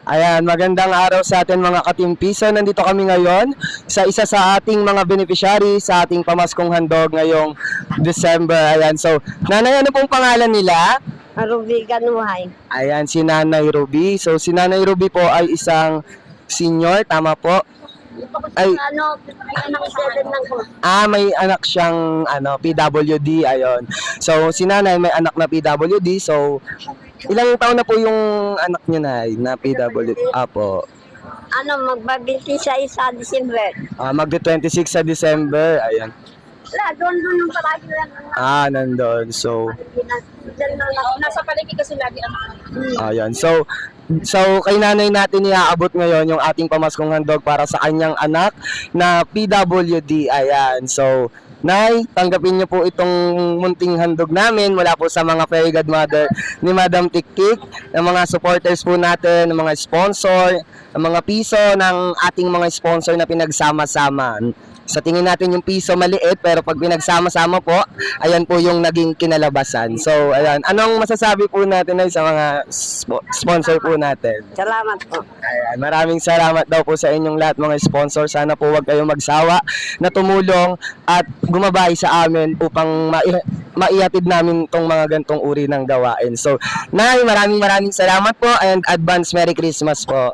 Ayan, magandang araw sa atin mga katimpiso. Nandito kami ngayon sa isa sa ating mga beneficiary sa ating pamaskong handog ngayong December. Ayan, so nanay, ano pong pangalan nila? Ruby Ganuhay. Ayan, si Nanay Ruby. So si Nanay Ruby po ay isang senior, tama po? Ay, May anak 7 lang po. may anak siyang PWD, ayon. So si Nanay may anak na PWD. So ilang taon na po yung anak niyo na PWD? Apo. Magbabinti sa December. Magde-26 sa December. Ayan. Wala, doon yung palagi lang. Nandun. So, Nasa palengke kasi lagi ayan. So kay nanay natin iaabot ngayon yung ating pamaskong handog para sa kanyang anak na PWD. Ayan. So, Nay, tanggapin niyo po itong munting handog namin mula po sa mga fairy godmother ni Madam Tiktik, ng mga supporters po natin, ng mga sponsor, ng mga piso ng ating mga sponsor na pinagsama-sama. Sa tingin natin yung piso maliit, pero pag pinagsama-sama po, ayan po yung naging kinalabasan. So, ayan. Anong masasabi po natin ay sa mga sponsor po natin? Salamat po. Ayan, maraming salamat daw po sa inyong lahat mga sponsor. Sana po wag kayong magsawa na tumulong at gumabay sa amin upang maihatid namin tong mga gantong uri ng gawain. So, Nay, maraming salamat po and advance Merry Christmas po.